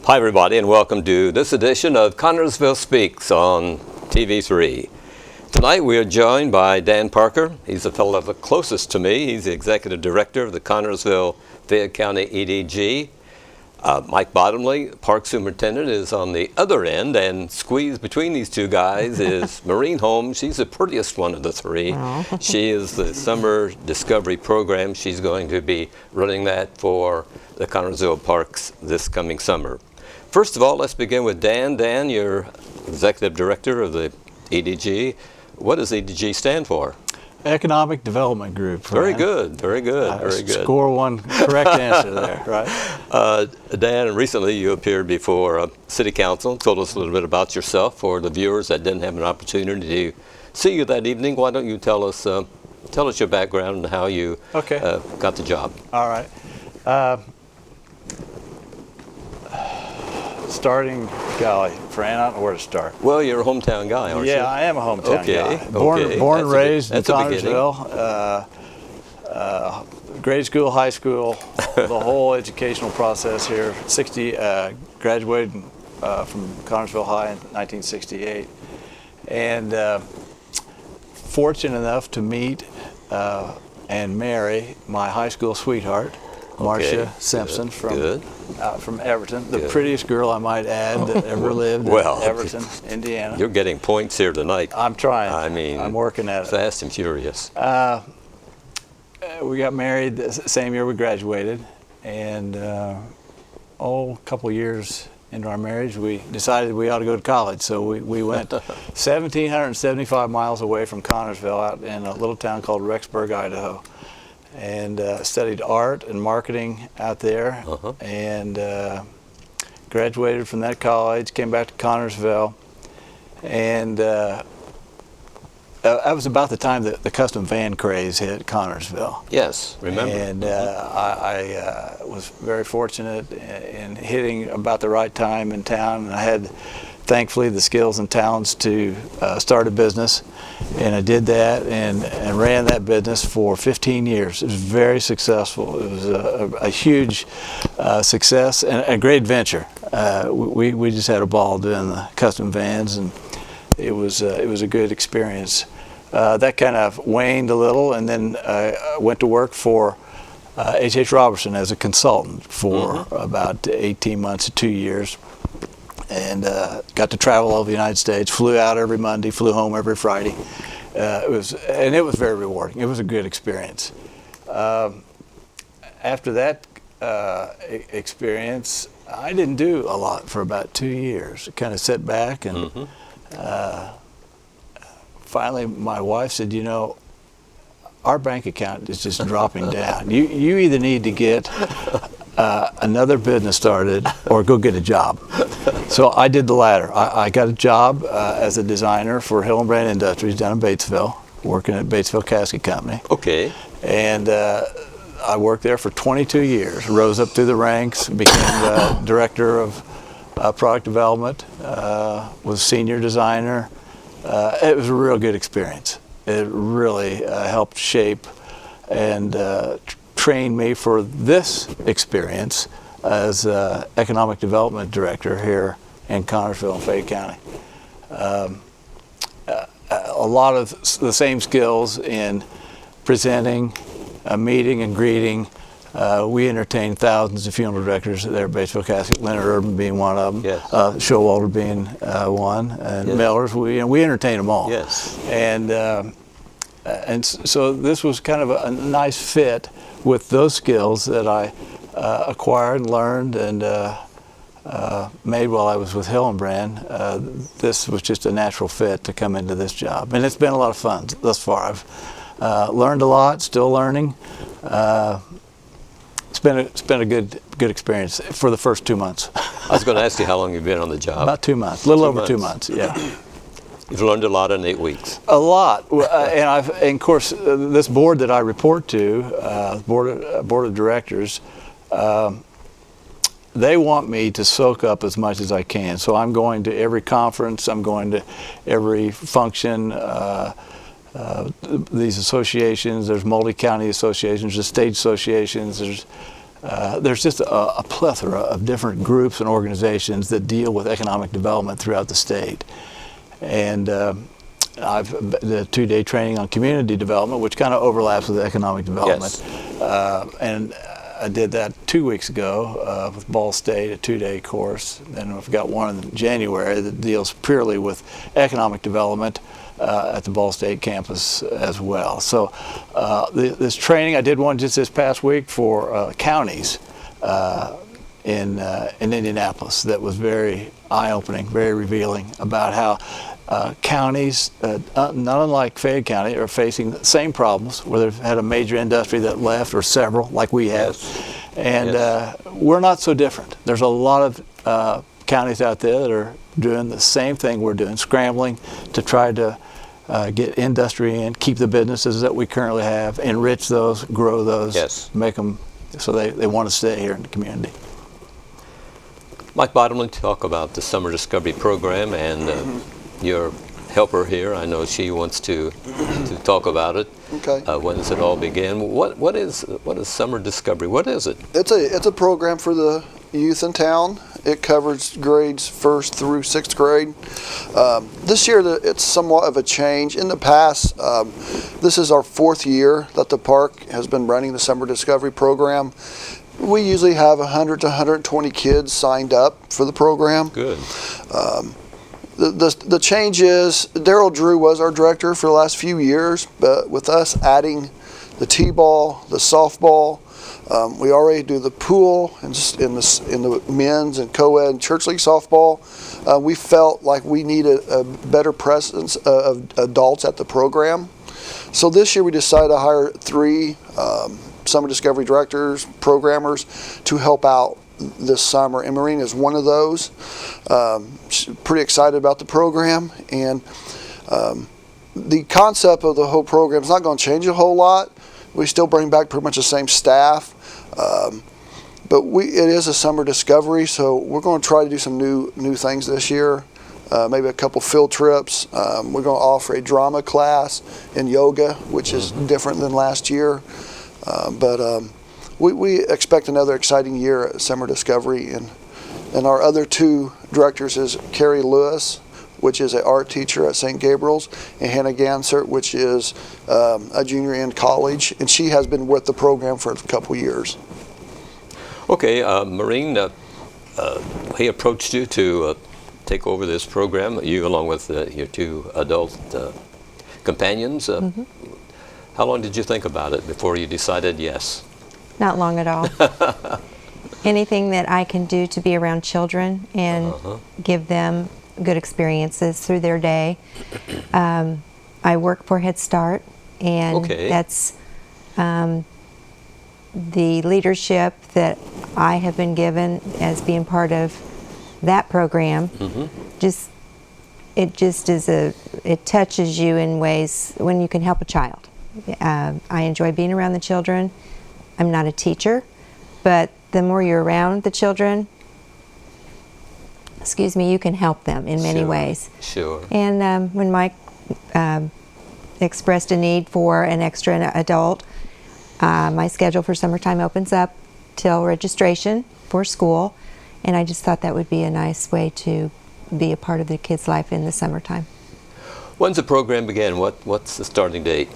Hi everybody, and welcome to this edition of Connersville Speaks on TV3. Tonight we are joined by Dan Parker. He's the fellow the closest to me. He's the Executive Director of the Connersville Fayette County EDG. Mike Bottomley, Park Superintendent, is on the other end, and squeezed between these two guys is Maureen Holm. She's the prettiest one of the three. Aww. She is the Summer Discovery Program. She's going to be running that for the Connersville Parks this coming summer. First of all, let's begin with Dan. Dan, you're Executive Director of the EDG. What does EDG stand for? Economic Development Group. Very good, very good, very good. Score one correct answer there, right? Dan, recently you appeared before City Council. Told us a little bit about yourself for the viewers that didn't have an opportunity to see you that evening. Why don't you tell us your background and how you got the job? All right. Golly, Fran, I don't know where to start. Well, you're a hometown guy, aren't you? Yeah, I am a hometown guy. Okay. Born and raised in Connersville. Grade school, high school, the whole educational process here. Graduated from Connersville High in 1968. And fortunate enough to meet and marry my high school sweetheart, Marcia Simpson from Everton, the prettiest girl, I might add, that ever lived in Everton, Indiana. You're getting points here tonight. I'm trying. I mean, I'm working at it. Fast and furious. We got married the same year we graduated, and a couple years into our marriage, we decided we ought to go to college. So we went 1,775 miles away from Connersville, out in a little town called Rexburg, Idaho. And studied art and marketing out there, and graduated from that college, came back to Connersville, and that was about the time that the custom van craze hit Connersville. Yes, remember. And I was very fortunate in hitting about the right time in town, and I had, thankfully, the skills and talents to start a business, and I did that and ran that business for 15 years. It was very successful. It was a huge success and a great venture. We just had a ball doing the custom vans, and it was a good experience. That kind of waned a little, and then I went to work for H.H. Robertson as a consultant for about 18 months to 2 years. And got to travel all over the United States. Flew out every Monday, flew home every Friday. It was very rewarding. It was a good experience. After that experience, I didn't do a lot for about 2 years. Kind of sat back, and finally, my wife said, "You know, our bank account is just dropping down. You either need to get another business started or go get a job." So I did the latter. I got a job as a designer for Holm Industries down in Batesville, working at Batesville Casket Company. Okay. And I worked there for 22 years, rose up through the ranks, became the director of product development, was senior designer. It was a real good experience. It really helped shape and train me for this experience as Economic Development Director here in Connersville and Fayette County. A lot of the same skills in presenting, meeting and greeting. We entertained thousands of funeral directors there at Batesville Casket, Leonard Urban being one of them, Showalter being one, and Millers. We entertained them all. Yes. And so this was kind of a nice fit with those skills that I acquired and learned and made while I was with Hillenbrand. This was just a natural fit to come into this job, and it's been a lot of fun thus far. I've learned a lot, still learning. It's been a good experience for the first 2 months. I was going to ask you how long you've been on the job. About 2 months, a little over 2 months. Yeah. You've learned a lot in 8 weeks. A lot, and of course, this board that I report to, board of directors, they want me to soak up as much as I can. So I'm going to every conference. I'm going to every function. These associations. There's multi-county associations. There's state associations. There's there's just a plethora of different groups and organizations that deal with economic development throughout the state. And I've the 2-day training on community development, which kind of overlaps with economic development. Yes. And I did that 2 weeks ago with Ball State, a 2-day course. And I've got one in January that deals purely with economic development at the Ball State campus as well. So this training, I did one just this past week for counties in Indianapolis that was very eye-opening, very revealing about how counties, not unlike Fayette County, are facing the same problems, where they've had a major industry that left, or several, like we have. Yes. And we're not so different. There's a lot of counties out there that are doing the same thing we're doing, scrambling to try to get industry in, keep the businesses that we currently have, enrich those, grow those, Yes. make them so they want to stay here in the community. Mike Bottomley, talk about the Summer Discovery Program and your helper here. I know she wants to talk about it. Okay. When does it all begin? What is Summer Discovery? What is it? It's a program for the youth in town. It covers grades 1st through 6th grade. This year it's somewhat of a change. In the past, this is our 4th year that the park has been running the Summer Discovery Program. We usually have 100 to 120 kids signed up for the program. Good. The change is Daryl Drew was our director for the last few years, but with us adding the t-ball, the softball, we already do the pool in the men's and co-ed and church league softball. We felt like we needed a better presence of adults at the program. So this year we decided to hire 3 Summer Discovery directors, programmers to help out this summer, and Maureen is one of those. She's pretty excited about the program, and the concept of the whole program is not going to change a whole lot. We still bring back pretty much the same staff, but it is a summer discovery, so we're going to try to do some new things this year. Maybe a couple field trips. We're going to offer a drama class in yoga, which is different than last year, but we expect another exciting year at Summer Discovery, and our other 2 directors is Carrie Lewis, which is an art teacher at St. Gabriel's, and Hannah Gansert, which is a junior in college, and she has been with the program for a couple years. Okay, Maureen, he approached you to take over this program, you along with your 2 adult companions. How long did you think about it before you decided yes? Not long at all. Anything that I can do to be around children and give them good experiences through their day. I work for Head Start, and that's the leadership that I have been given as being part of that program. It touches you in ways when you can help a child. I enjoy being around the children. I'm not a teacher, but the more you're around the children, you can help them in many ways. Sure. And when Mike expressed a need for an extra adult, my schedule for summertime opens up till registration for school, and I just thought that would be a nice way to be a part of the kids' life in the summertime. When's the program begin? What's the starting date?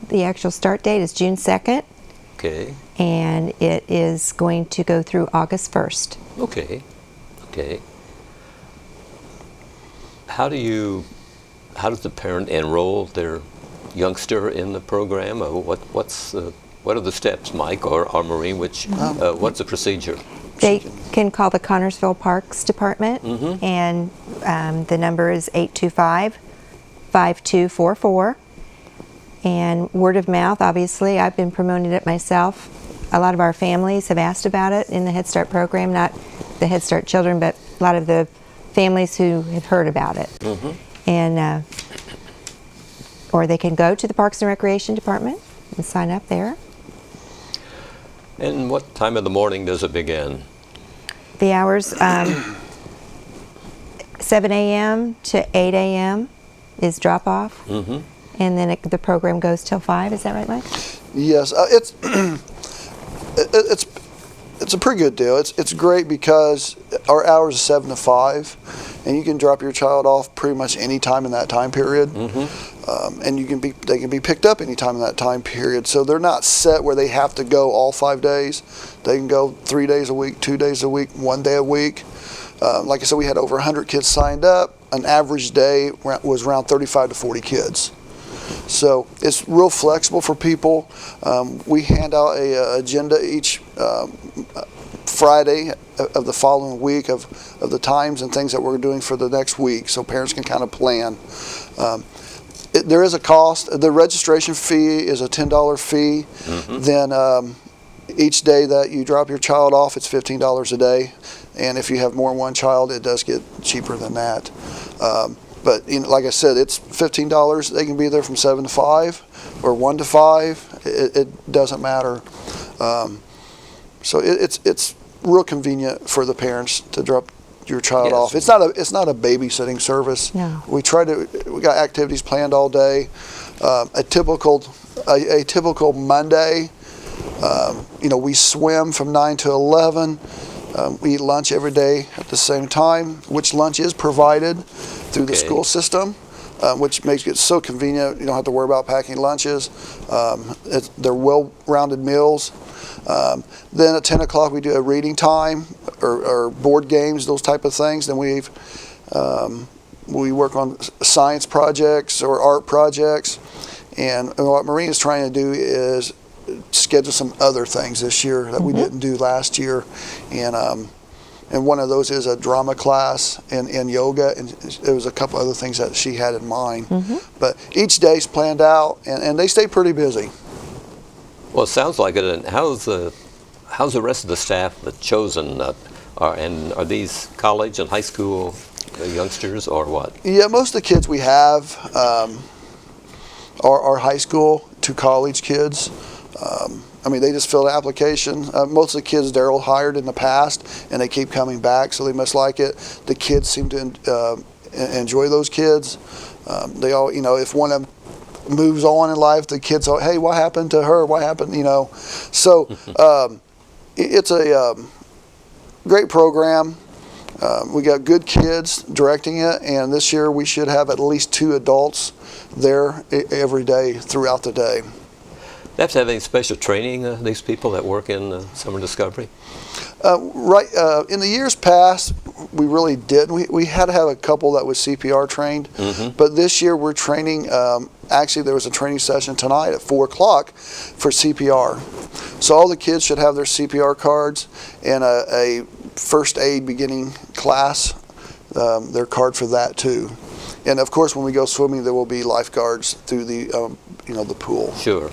The actual start date is June 2nd. Okay. And it is going to go through August 1st. Okay. How does the parent enroll their youngster in the program? What are the steps, Mike or Maureen? What's the procedure? They can call the Connersville Parks Department, and the number is 825-5244. And word of mouth, obviously, I've been promoting it myself. A lot of our families have asked about it in the Head Start program, not the Head Start children, but a lot of the families who have heard about it. And or they can go to the Parks and Recreation Department and sign up there. And what time of the morning does it begin? The hours, 7 a.m. to 8 a.m. is drop off. And then the program goes till 5. Is that right, Mike? Yes, it's It's a pretty good deal. It's great because our hours are 7 to 5, and you can drop your child off pretty much any time in that time period. And they can be picked up any time in that time period. So they're not set where they have to go all 5 days. They can go 3 days a week, 2 days a week, 1 day a week. Like I said, we had over 100 kids signed up. An average day was around 35 to 40 kids. So it's real flexible for people. We hand out a agenda each Friday of the following week of the times and things that we're doing for the next week, so parents can kind of plan. There is a cost. The registration fee is a $10 fee. Then each day that you drop your child off, it's $15 a day. And if you have more than one child, it does get cheaper than that. But like I said, it's $15. They can be there from 7 to 5 or 1 to 5. It doesn't matter. So it's real convenient for the parents to drop your child off. It's not a babysitting service. No. We got activities planned all day. A typical Monday, we swim from 9 to 11. We eat lunch every day at the same time, which lunch is provided through the school system, which makes it so convenient. You don't have to worry about packing lunches. They're well-rounded meals. Then at 10 o'clock we do a reading time or board games, those type of things. Then we work on science projects or art projects. And what Maureen is trying to do is schedule some other things this year that we didn't do last year. And one of those is a drama class and yoga, and there was a couple other things that she had in mind. But each day's planned out, and they stay pretty busy. Well, it sounds like it. And how's the rest of the staff that's chosen? And are these college and high school youngsters or what? Yeah, most of the kids we have are high school to college kids. They just filled an application. Most of the kids Daryl hired in the past, and they keep coming back, so they must like it. The kids seem to enjoy those kids. They all, if one of them moves on in life, the kids are, hey, what happened to her? What happened? So it's a great program. We got good kids directing it, and this year we should have at least 2 adults there every day throughout the day. They have to have any special training, these people that work in Summer Discovery? In the years past, we really didn't. We had to have a couple that was CPR trained, but this year we're training. Actually, there was a training session tonight at 4 o'clock for CPR. So all the kids should have their CPR cards and a first aid beginning class, their card for that too. And of course, when we go swimming, there will be lifeguards through the the pool. Sure.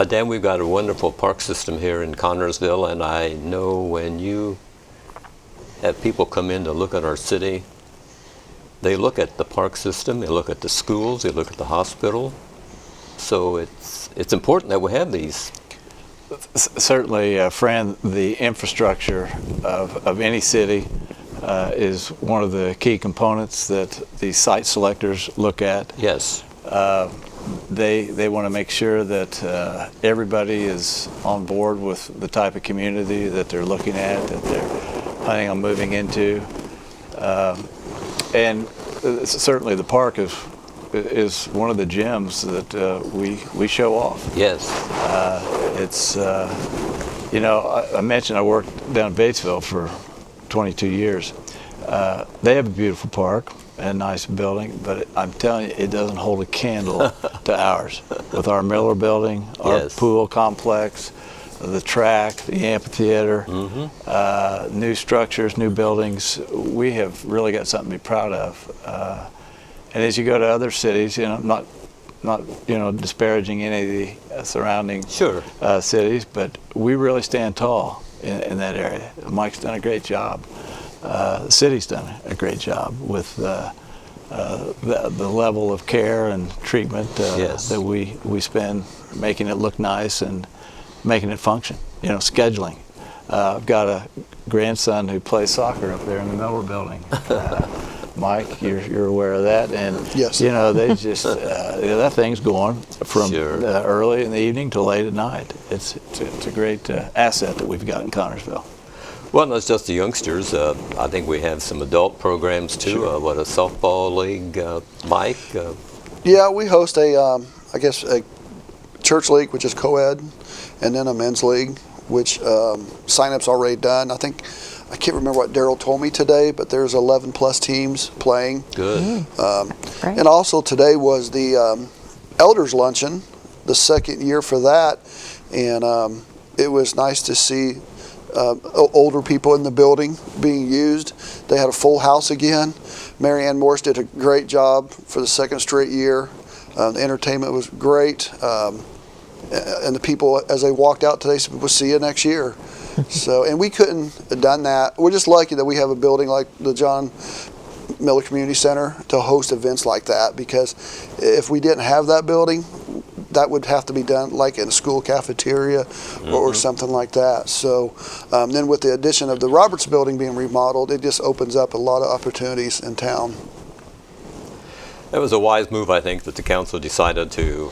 Dan, we've got a wonderful park system here in Connersville, and I know when you have people come in to look at our city, they look at the park system, they look at the schools, they look at the hospital. So it's important that we have these. Certainly, Fran, the infrastructure of any city is one of the key components that the site selectors look at. Yes. They want to make sure that everybody is on board with the type of community that they're looking at, that they're planning on moving into. And certainly the park is one of the gems that we show off. Yes. I mentioned I worked down in Batesville for 22 years. They have a beautiful park and a nice building, but I'm telling you, it doesn't hold a candle to ours. With our Miller building, our pool complex, the track, the amphitheater, new structures, new buildings, we have really got something to be proud of. And as you go to other cities, not disparaging any of the surrounding cities, but we really stand tall in that area. Mike's done a great job. The city's done a great job with the level of care and treatment that we spend making it look nice and making it function. Scheduling. I've got a grandson who plays soccer up there in the Miller building. Mike, you're aware of that, and yes. They just that thing's going from early in the evening to late at night. It's it's a great asset that we've got in Connersville. Well, not just the youngsters. I think we have some adult programs too. Sure. What, a softball league, Mike? Yeah, we host a church league, which is co-ed, and then a men's league, which sign-up's already done. I can't remember what Daryl told me today, but there's 11 plus teams playing. Good. Right. And also today was the elders luncheon, the second year for that, and it was nice to see older people in the building being used. They had a full house again. Mary Ann Morse did a great job for the second straight year. The entertainment was great, and the people, as they walked out today, said, "We'll see you next year." So, and we couldn't have done that. We're just lucky that we have a building like the John Miller Community Center to host events like that, because if we didn't have that building, that would have to be done like in a school cafeteria or something like that. So then with the addition of the Roberts building being remodeled, it just opens up a lot of opportunities in town. That was a wise move, I think, that the council decided to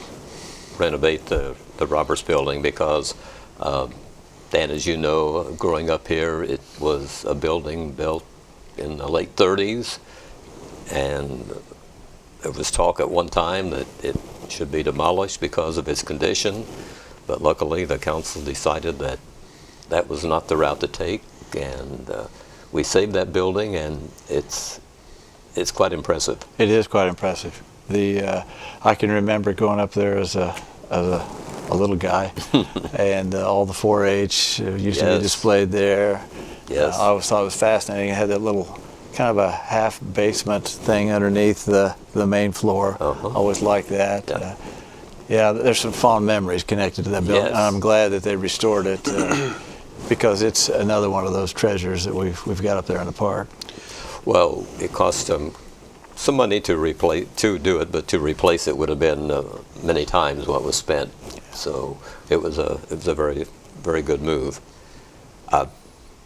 renovate the Roberts building because, Dan, as you know, growing up here, it was a building built in the late 30s, and there was talk at one time that it should be demolished because of its condition, but luckily the council decided that that was not the route to take, and we saved that building, and it's quite impressive. It is quite impressive. I can remember going up there as a little guy, and all the 4-H used to be displayed there. Yes. I always thought it was fascinating. It had that little kind of a half basement thing underneath the main floor. Always liked that. Yeah, there's some fond memories connected to that building. Yes. And I'm glad that they restored it because it's another one of those treasures that we've got up there in the park. Well, it cost some money to do it, but to replace it would have been many times what was spent. So it was a very, very good move.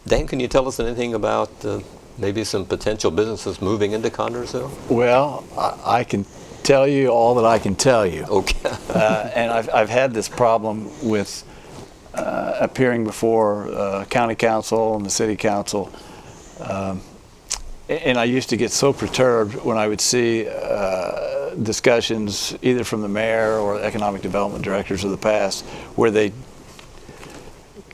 Dan, can you tell us anything about maybe some potential businesses moving into Connersville? Well, I can tell you all that I can tell you. Okay. And I've had this problem with appearing before county council and the city council. And I used to get so perturbed when I would see discussions either from the mayor or economic development directors of the past where they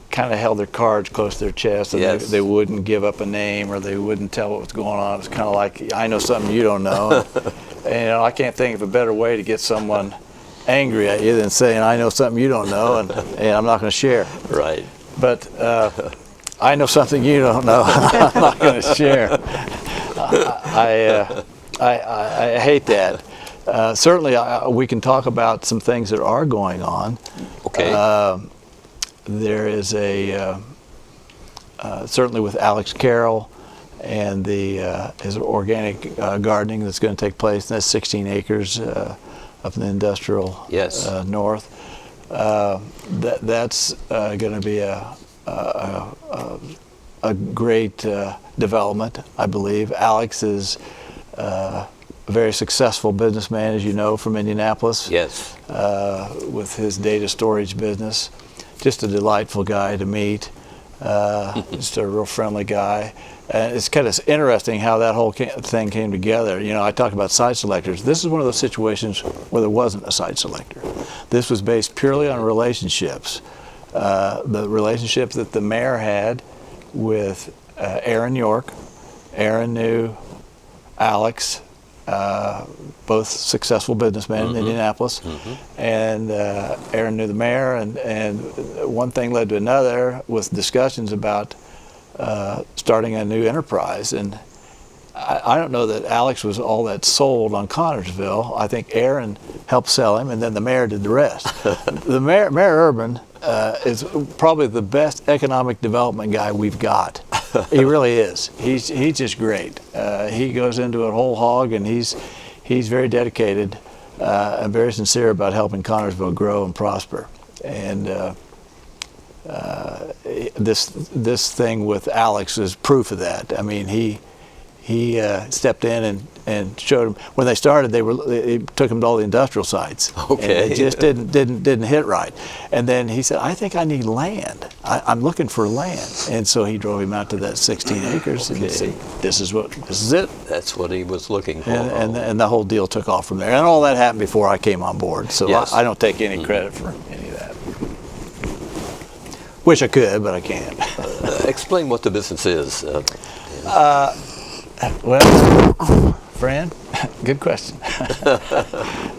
kind of held their cards close to their chest, and they wouldn't give up a name, or they wouldn't tell what was going on. It's kind of like, I know something you don't know. And I can't think of a better way to get someone angry at you than saying, I know something you don't know, and I'm not going to share. Right. But I know something you don't know, I'm not going to share. I hate that. Certainly, we can talk about some things that are going on. Okay. There is certainly with Alex Carroll and his organic gardening that's going to take place. And that's 16 acres up in the industrial north. That's going to be a great development, I believe. Alex is a very successful businessman, as you know, from Indianapolis. Yes. With his data storage business. Just a delightful guy to meet, just a real friendly guy. And it's kind of interesting how that whole thing came together. You know, I talk about site selectors. This is one of those situations where there wasn't a site selector. This was based purely on relationships. The relationship that the mayor had with Aaron York. Aaron knew Alex, both successful businessmen in Indianapolis, and Aaron knew the mayor, and one thing led to another with discussions about starting a new enterprise. And I don't know that Alex was all that sold on Connersville. I think Aaron helped sell him, and then the mayor did the rest. The Mayor Urban is probably the best economic development guy we've got. He really is. He's just great. He goes into it whole hog, and he's very dedicated and very sincere about helping Connersville grow and prosper. And this thing with Alex is proof of that. I mean, he he stepped in and showed them. When they started, they took them to all the industrial sites. Okay. And it just didn't hit right. And then he said, I think I need land. I'm looking for land. And so he drove him out to that 16 acres and he said, this is it. That's what he was looking for. And the whole deal took off from there. And all that happened before I came on board. So Yes. I don't take any credit for any of that. Wish I could, but I can't. Explain what the business is. Well, Fran, good question.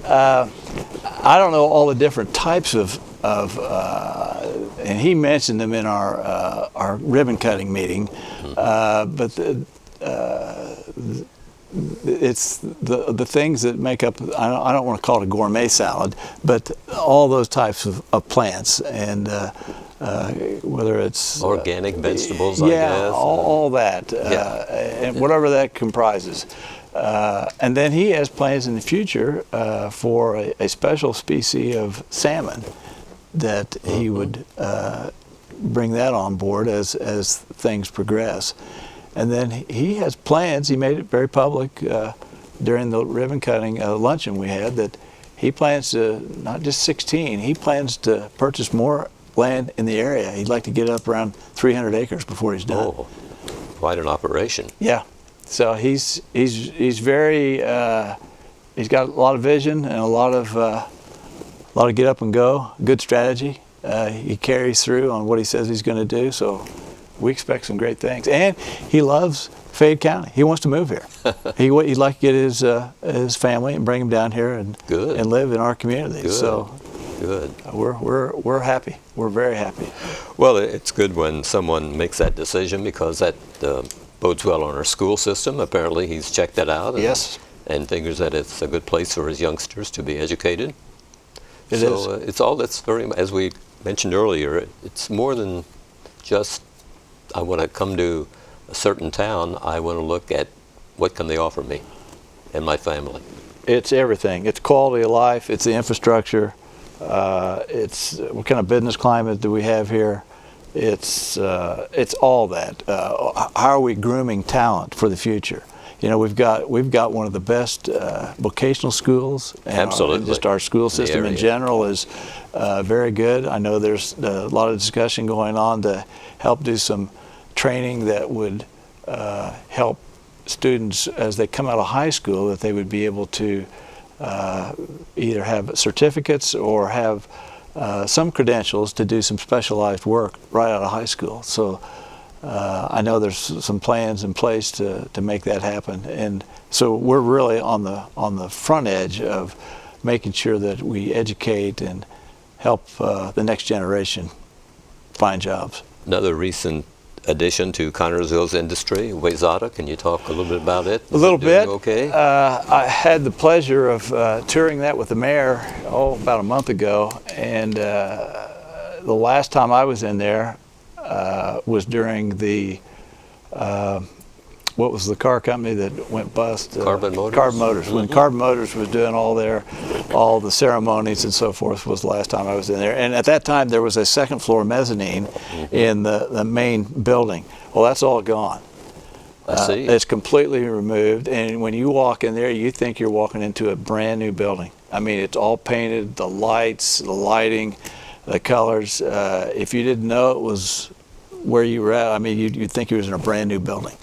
I don't know all the different types of and he mentioned them in our ribbon cutting meeting, but it's the things that make up. I don't want to call it a gourmet salad, but all those types of plants and. Whether it's organic vegetables, I guess. all that, and whatever that comprises. And then he has plans in the future for a special species of salmon that he would bring that on board as things progress. And then he has plans. He made it very public during the ribbon cutting luncheon we had that he plans to not just 16. He plans to purchase more land in the area. He'd like to get up around 300 acres before he's done. Oh, quite an operation. Yeah. So he's very he's got a lot of vision and a lot of get up and go. Good strategy. He carries through on what he says he's going to do. So we expect some great things. And he loves Fayette County. He wants to move here. He'd like to get his family and bring them down here and live in our community. Good. So. Good. We're happy. We're very happy. Well, it's good when someone makes that decision because that bodes well on our school system. Apparently, he's checked that out. Yes. And figures that it's a good place for his youngsters to be educated. It is. It's all that's very, as we mentioned earlier, it's more than just I want to come to a certain town. I want to look at what can they offer me and my family. It's everything. It's quality of life. It's the infrastructure. It's what kind of business climate do we have here? It's all that. How are we grooming talent for the future? You know, we've got one of the best vocational schools. And Absolutely. Just our school system in general is very good. I know there's a lot of discussion going on to help do some training that would help students as they come out of high school, that they would be able to either have certificates or have some credentials to do some specialized work right out of high school. So I know there's some plans in place to make that happen, and so we're really on the front edge of making sure that we educate and help the next generation find jobs. Another recent addition to Connersville's industry, Wayzata. Can you talk a little bit about it? A little bit. Okay. I had the pleasure of touring that with the mayor about a month ago, and the last time I was in there was during the what was the car company that went bust? Carbon Motors. Carbon Motors. When Carbon Motors was doing all the ceremonies and so forth was the last time I was in there. And at that time there was a second floor mezzanine in the main building. Well, that's all gone. I see. It's completely removed, and when you walk in there, you think you're walking into a brand new building. I mean, it's all painted, the lights, the lighting, the colors. If you didn't know it was where you were at, I mean, you'd think you was in a brand new building.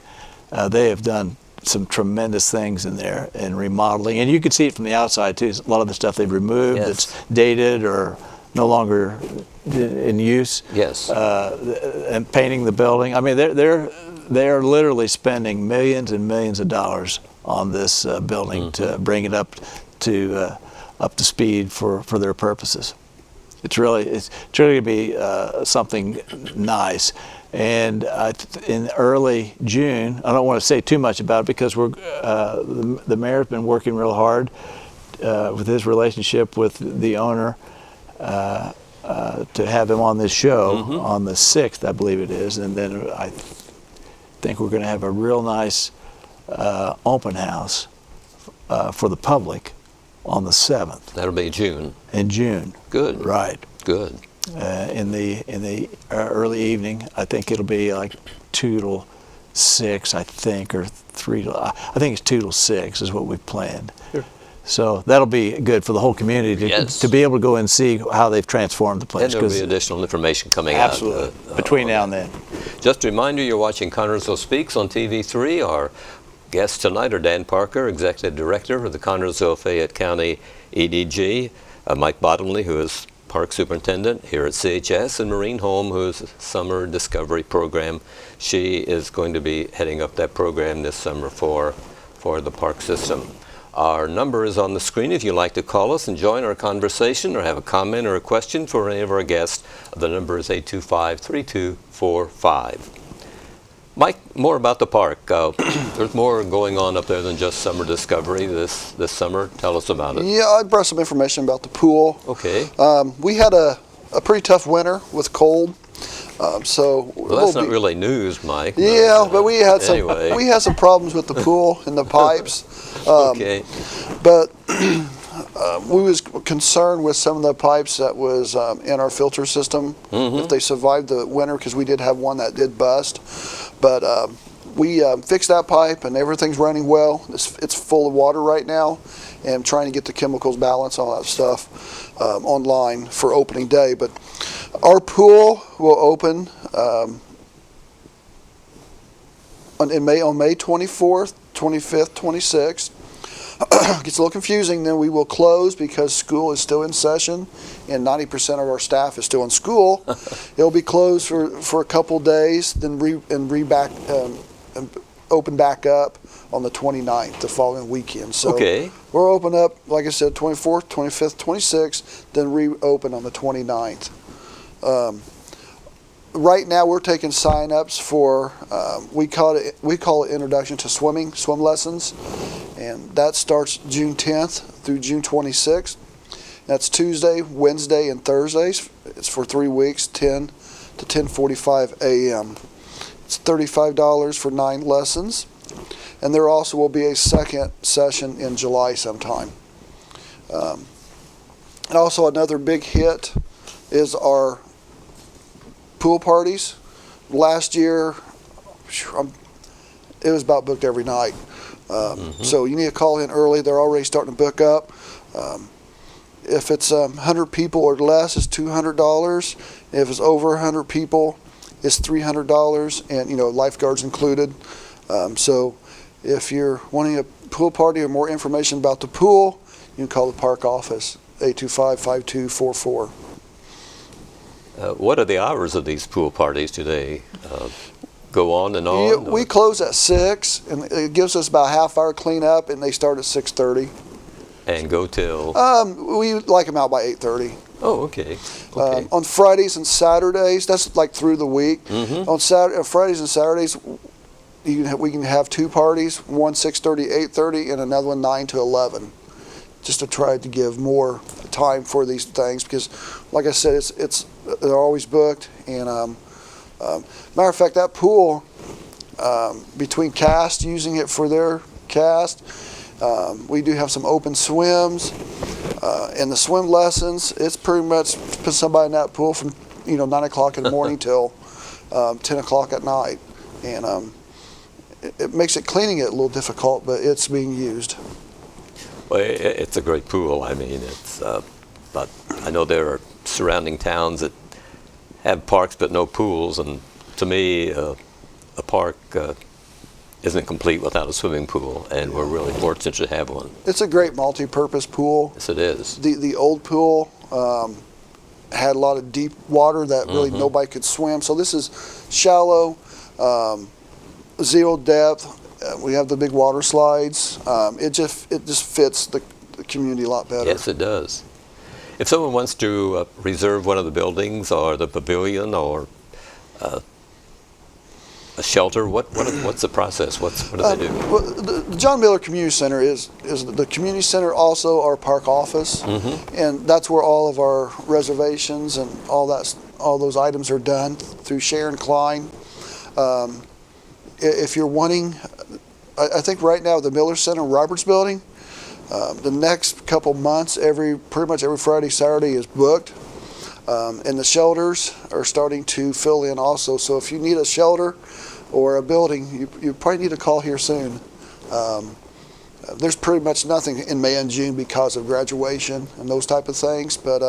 They have done some tremendous things in there in remodeling, and you can see it from the outside too. A lot of the stuff they've removed that's dated or no longer in use. Yes. And painting the building. I mean, they're literally spending millions and millions of dollars on this building to bring it up to speed for their purposes. It's really going to be something nice. And in early June, I don't want to say too much about it because the mayor's been working real hard with his relationship with the owner to have him on this show on the 6th, I believe it is. And then I think we're going to have a real nice open house for the public on the 7th. That'll be June. In June. Good. Right. Good. In the early evening, I think it'll be like 2 till 6, I think, or 3 to, I think it's 2 till 6 is what we've planned. So that'll be good for the whole community to be able to go and see how they've transformed the place. And there'll be additional information coming absolutely. out. Between now and then. Just a reminder, you're watching Connersville Speaks on TV3. Our guests tonight are Dan Parker, Executive Director of the Connersville-Fayette County EDG, Mike Bottomley, who is Park Superintendent here at CHS, and Maureen Holm, who is Summer Discovery Program. She is going to be heading up that program this summer for the park system. Our number is on the screen if you'd like to call us and join our conversation or have a comment or a question for any of our guests. The number is 825-3245. Mike, more about the park. There's more going on up there than just summer discovery this summer. Tell us about it. Yeah, I brought some information about the pool. Okay. We had a pretty tough winter with cold. So well, that's not really news, Mike. Yeah, but we had some anyway. we had some problems with the pool and the pipes. Okay. But we was concerned with some of the pipes that was in our filter system, if they survived the winter, because we did have one that did bust. But we fixed that pipe and everything's running well. It's full of water right now, and trying to get the chemicals balanced, all that stuff online for opening day. But our pool will open on May 24th, 25th, 26th. Gets a little confusing, then we will close because school is still in session and 90% of our staff is still in school. It'll be closed for a couple days, then open back up on the 29th, the following weekend. So we're open up, like I said, 24th, 25th, 26th, then reopen on the 29th. Right now we're taking sign-ups for, we call it Introduction to Swim lessons, and that starts June 10th through June 26th. That's Tuesday, Wednesday, and Thursdays. It's for 3 weeks, 10 to 10:45 a.m. It's $35 for 9 lessons, and there also will be a second session in July sometime. And also another big hit is our pool parties. Last year, it was about booked every night. So you need to call in early. They're already starting to book up. If it's 100 people or less, it's $200. If it's over 100 people, it's $300, and lifeguards included. So if you're wanting a pool party or more information about the pool, you can call the park office, 825-5244. What are the hours of these pool parties? Do they go on and on? Yeah, we close at 6, and it gives us about a half-hour cleanup, and they start at 6:30. And go till? We like them out by 8:30. Oh, okay. On Fridays and Saturdays, that's like through the week. On Fridays and Saturdays, we can have 2 parties, one 6:30, 8:30, and another one 9 to 11, just to try to give more time for these things, because, like I said, they're always booked. And matter of fact, that pool, between cast, using it for their cast, we do have some open swims, and the swim lessons, it's pretty much put somebody in that pool from 9 o'clock in the morning till 10 o'clock at night. And it makes cleaning it a little difficult, but it's being used. Well, it's a great pool. I mean, but I know there are surrounding towns that have parks but no pools, and to me, a park isn't complete without a swimming pool, and we're really fortunate to have one. It's a great multi-purpose pool. Yes, it is. The old pool had a lot of deep water that really nobody could swim. So this is shallow, 0 depth. We have the big water slides. It just fits the community a lot better. Yes, it does. If someone wants to reserve one of the buildings or the pavilion or a shelter, what's the process? What do they do? Well, the John Miller Community Center is the community center, also our park office, and that's where all of our reservations and all those items are done through Sharon Klein. If you're wanting, I think right now the Miller Center, Roberts Building, the next couple months, pretty much every Friday, Saturday is booked, and the shelters are starting to fill in also. So if you need a shelter or a building, you probably need to call here soon. There's pretty much nothing in May and June because of graduation and those type of things, but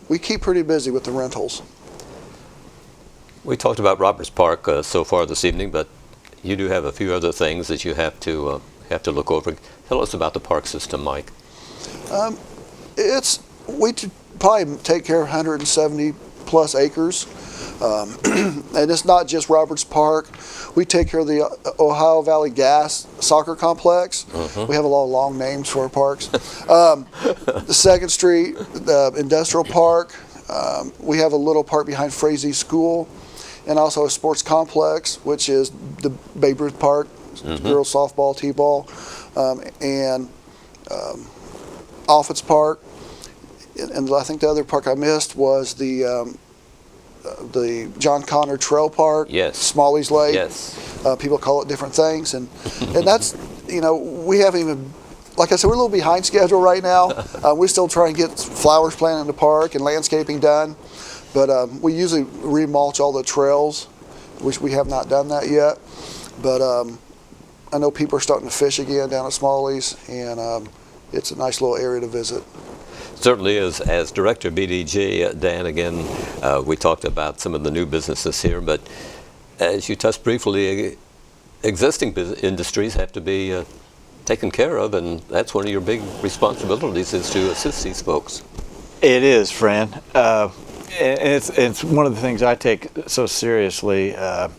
we keep pretty busy with the rentals. We talked about Roberts Park so far this evening, but you do have a few other things that you have to look over. Tell us about the park system, Mike. We probably take care of 170 plus acres, and it's not just Roberts Park. We take care of the Ohio Valley Gas Soccer Complex. We have a lot of long names for our parks. The 2nd Street, the Industrial Park. We have a little park behind Frazee School, and also a sports complex, which is the Babe Ruth Park, girls softball, t-ball, and Offutt's Park. And I think the other park I missed was the John Connor Trail Park, yes. Smalley's Lake. Yes. People call it different things, and that's, we haven't even, like I said, we're a little behind schedule right now. We're still trying to get flowers planted in the park and landscaping done, but we usually remulch all the trails, which we have not done that yet. But I know people are starting to fish again down at Smalley's, and it's a nice little area to visit. Certainly is. As Director of EDG, Dan, again, we talked about some of the new businesses here, but as you touched briefly, existing industries have to be taken care of, and that's one of your big responsibilities, is to assist these folks. It is, Fran. And it's one of the things I take so seriously. I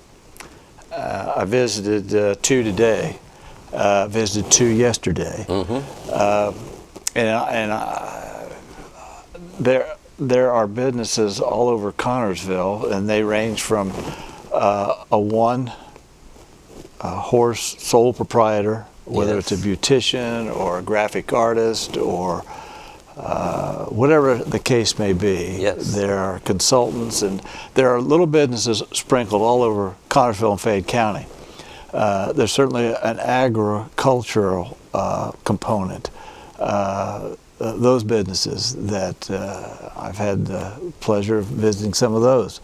visited 2 today, visited 2 yesterday, there are businesses all over Connersville, and they range from a one-horse sole proprietor, whether it's a beautician or a graphic artist or whatever the case may be. Yes. There are consultants, and there are little businesses sprinkled all over Connersville and Fayette County. There's certainly an agricultural component. Those businesses that I've had the pleasure of visiting some of those.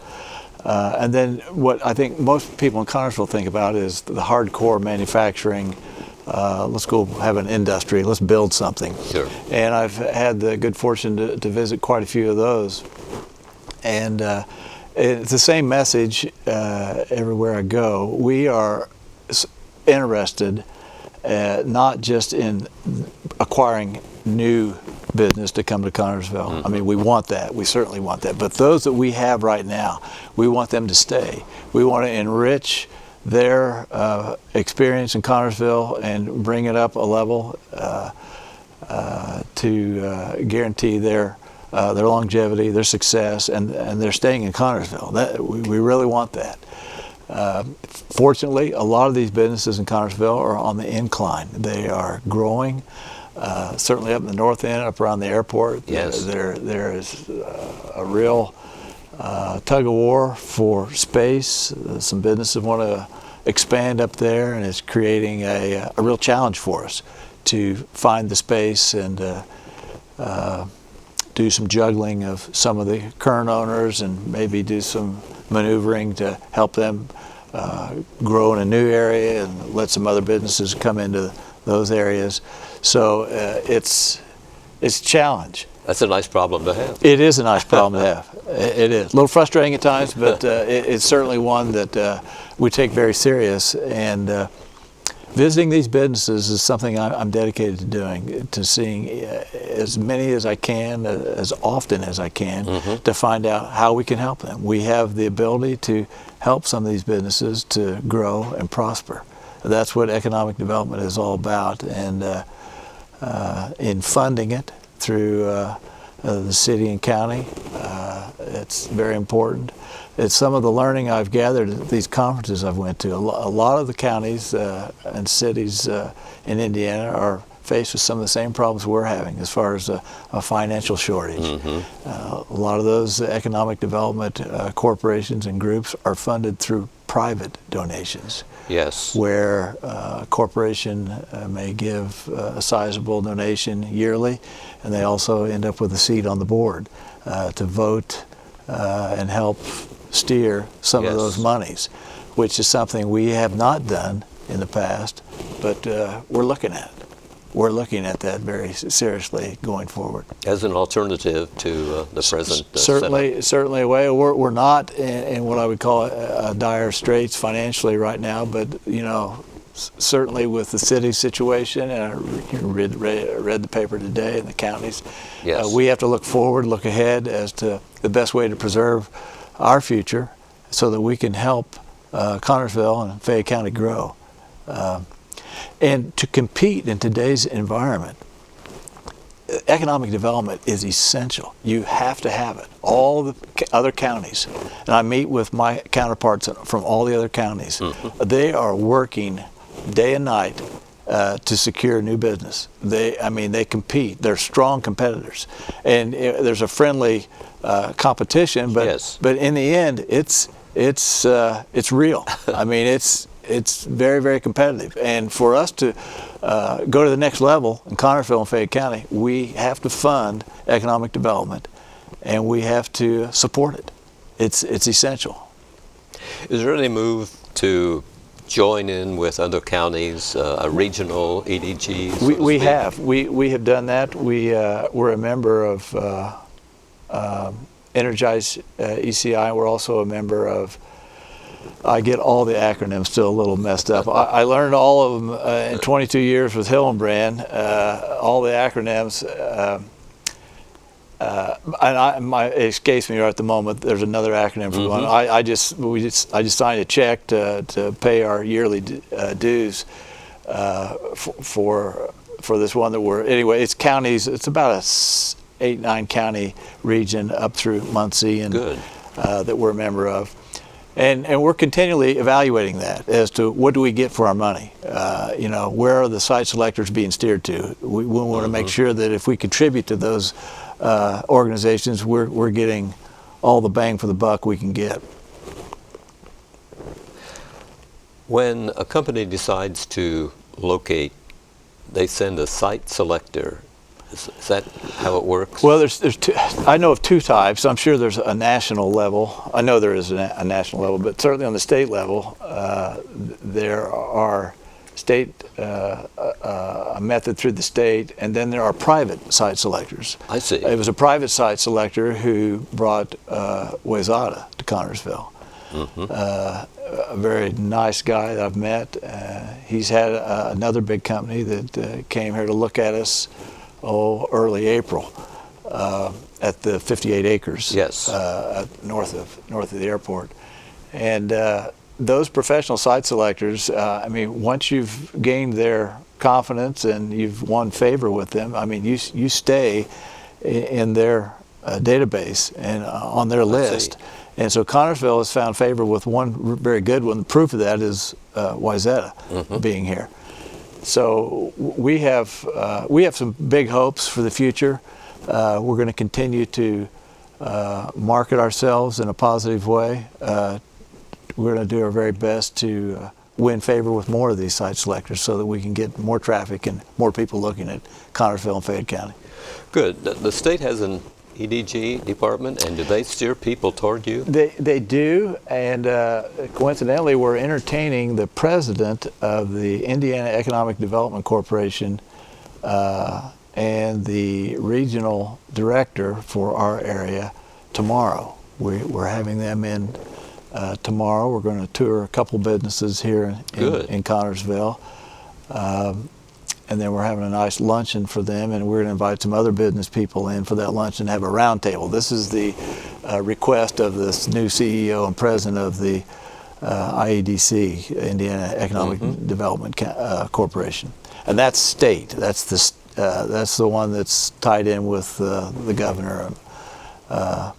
And then what I think most people in Connersville think about is the hardcore manufacturing. Let's go have an industry, let's build something. Sure. And I've had the good fortune to visit quite a few of those. And it's the same message everywhere I go. We are interested not just in acquiring new business to come to Connersville. I mean, we want that. We certainly want that. But those that we have right now, we want them to stay. We want to enrich their experience in Connersville and bring it up a level to guarantee their longevity, their success, and they're staying in Connersville. We really want that. Fortunately, a lot of these businesses in Connersville are on the incline. They are growing. Certainly up in the north end, up around the airport, yes. there is a real tug of war for space. Some businesses want to expand up there, and it's creating a real challenge for us to find the space and do some juggling of some of the current owners and maybe do some maneuvering to help them grow in a new area and let some other businesses come into those areas. So it's a challenge. That's a nice problem to have. It is a nice problem to have. It is. A little frustrating at times, but it's certainly one that we take very serious. And visiting these businesses is something I'm dedicated to doing, to seeing as many as I can, as often as I can, to find out how we can help them. We have the ability to help some of these businesses to grow and prosper. That's what economic development is all about. And in funding it through the city and county, it's very important. It's some of the learning I've gathered at these conferences I've went to. A lot of the counties and cities in Indiana are faced with some of the same problems we're having as far as a financial shortage. A lot of those economic development corporations and groups are funded through private donations. Yes. Where a corporation may give a sizable donation yearly, and they also end up with a seat on the board to vote and help steer some of those monies, which is something we have not done in the past, but we're looking at it. We're looking at that very seriously going forward. As an alternative to the present Certainly a way. We're not in what I would call dire straits financially right now, but certainly with the city situation, and I read the paper today in the counties, Yes. We have to look forward, look ahead as to the best way to preserve our future so that we can help Connersville and Fayette County grow. And to compete in today's environment, economic development is essential. You have to have it. All the other counties, and I meet with my counterparts from all the other counties, they are working day and night to secure new business. They compete. They're strong competitors, and there's a friendly competition. But Yes. but in the end, it's real. It's very, very competitive. And for us to go to the next level in Connersville and Fayette County, we have to fund economic development, and we have to support it. It's essential. Is there any move to join in with other counties, a regional EDG? so to We speak? have. We have done that. We're a member of Energize ECI. We're also a member of, I get all the acronyms still a little messed up. I learned all of them in 22 years with Hillenbrand, all the acronyms. And it escapes me right at the moment. There's another acronym for one. I just signed a check to pay our yearly dues for this one that anyway. It's counties. It's about a 8-9 county region up through Muncie and that we're a member of. And we're continually evaluating that as to what do we get for our money. Where are the site selectors being steered to? We want to make sure that if we contribute to those organizations, we're getting all the bang for the buck we can get. When a company decides to locate, they send a site selector. Is that how it works? Well, there's two. I know of two types. I'm sure there's a national level. I know there is a national level, but certainly on the state level, there are a method through the state, and then there are private site selectors. I see. It was a private site selector who brought Wayzata to Connersville. A very nice guy that I've met. He's had another big company that came here to look at us early April at the 58 acres north of the airport. And those professional site selectors, once you've gained their confidence and you've won favor with them, you stay in their database and on their list. And so Connersville has found favor with one very good one. The proof of that is Wayzata being here. So we have some big hopes for the future. We're going to continue to market ourselves in a positive way. We're going to do our very best to win favor with more of these site selectors so that we can get more traffic and more people looking at Connersville and Fayette County. Good. The state has an EDG department, and do they steer people toward you? They do, and coincidentally, we're entertaining the president of the Indiana Economic Development Corporation and the regional director for our area tomorrow. We're having them in tomorrow. We're going to tour a couple businesses here in Connersville. And then we're having a nice luncheon for them, and we're going to invite some other business people in for that luncheon and have a round table. This is the request of this new CEO and president of the IEDC, Indiana Economic Development Corporation, and that's state. That's the one that's tied in with the governor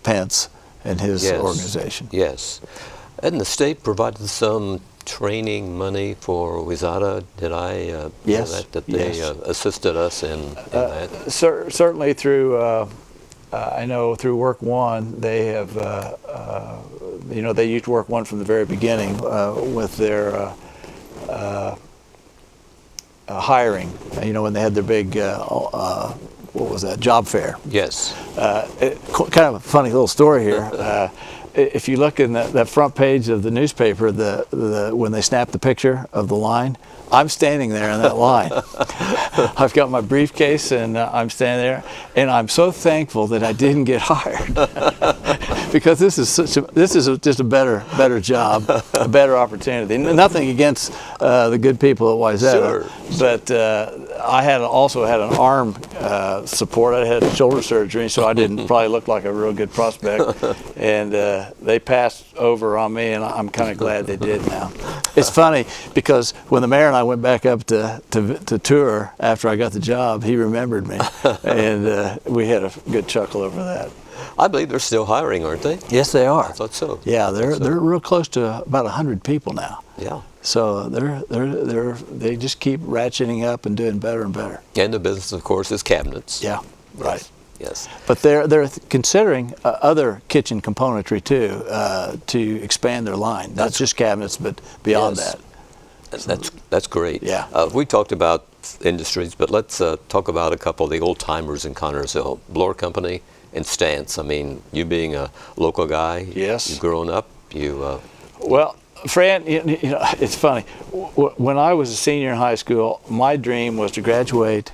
Pence and his organization. Yes, and the state provided some training money for Wayzata. Did I know that they assisted us in that? Certainly through, I know through Work One, they have, they used Work One from the very beginning with their hiring. When they had their big, what was that, job fair. Yes. Kind of a funny little story here. if you look in that front page of the newspaper, when they snap the picture of the line, I'm standing there in that line. I've got my briefcase and I'm standing there, and I'm so thankful that I didn't get hired because this is just a better job, a better opportunity. Nothing against the good people at Wayzata, Sure. but I also had an arm support. I had shoulder surgery, so I didn't probably look like a real good prospect. And they passed over on me, and I'm kind of glad they did now. It's funny because when the mayor and I went back up to tour after I got the job, he remembered me, and we had a good chuckle over that. I believe they're still hiring, aren't they? Yes, they are. I thought so. Yeah, they're real close to about 100 people now. Yeah. So they just keep ratcheting up and doing better and better. And the business, of course, is cabinets. Yeah, right. Yes. But they're considering other kitchen componentry too to expand their line. Not just cabinets, but beyond Yes. that. That's great. Yeah. We talked about industries, but let's talk about a couple of the old timers in Connersville. Blower Company and Stance. I mean, you being a local guy. Yes. You've grown up. You. Well, Fran, you know, it's funny. When I was a senior in high school, my dream was to graduate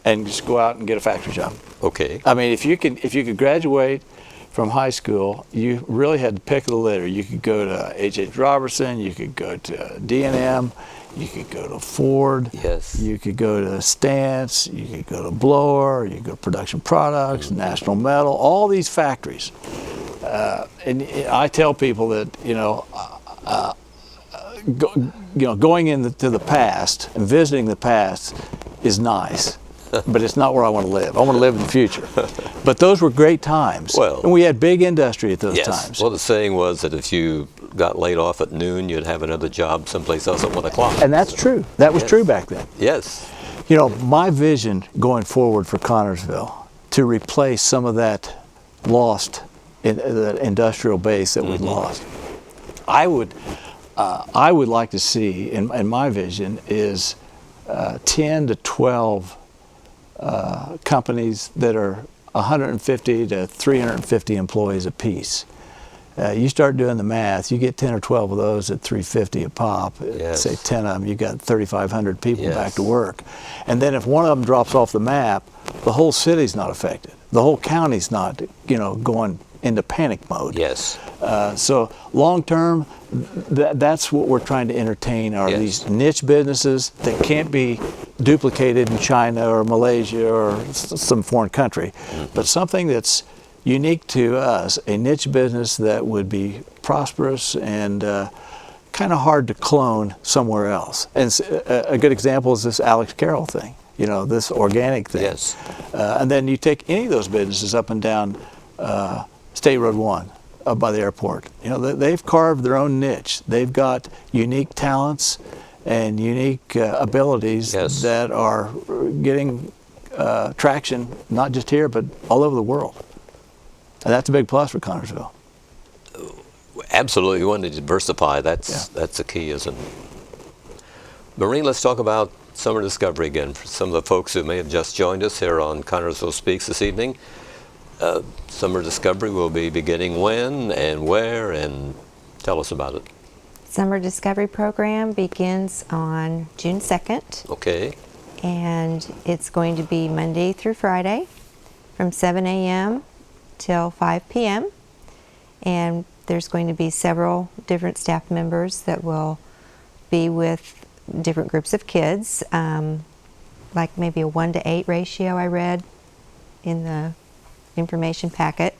and just go out and get a factory job. Okay. I mean, if you could graduate from high school, you really had the pick of the litter. You could go to H.H. Robertson, you could go to D&M, you could go to Ford, Yes. you could go to Stance, you could go to Blower, you could go to Production Products, National Metal, all these factories. And I tell people that, going into the past and visiting the past is nice, but it's not where I want to live. I want to live in the future. But those were great times. Well, and we had big industry at those Yes. times. Well, the saying was that if you got laid off at noon, you'd have another job someplace else at 1 o'clock. And that's true. That was Yes. true back then. Yes. My vision going forward for Connersville to replace some of that lost the industrial base that we lost. I would like to see, in my vision, is 10 to 12 companies that are 150 to 350 employees apiece. You start doing the math, you get 10 or 12 of those at $350 a pop. Yes. Say 10 of them, you got 3,500 people Yes. back to work. And then if one of them drops off the map, the whole city's not affected. The whole county's not, going into panic mode. Yes. So long term, that's what we're trying to entertain are Yes. these niche businesses that can't be duplicated in China or Malaysia or some foreign country, but something that's unique to us, a niche business that would be prosperous and kind of hard to clone somewhere else. And a good example is this Alex Carroll thing, this organic thing. Yes. And then you take any of those businesses up and down State Road 1 up by the airport. They've carved their own niche. They've got unique talents and unique abilities Yes. that are getting traction, not just here, but all over the world. And that's a big plus for Connersville. Absolutely. We want to diversify. That's the key, isn't it? Maureen, let's talk about Summer Discovery again for some of the folks who may have just joined us here on Connersville Speaks this evening. Summer Discovery will be beginning when and where, and tell us about it. Summer Discovery Program begins on June 2nd, Okay. and it's going to be Monday through Friday from 7 a.m. till 5 p.m. And there's going to be several different staff members that will be with different groups of kids, like maybe a 1-to-8 ratio I read in the information packet.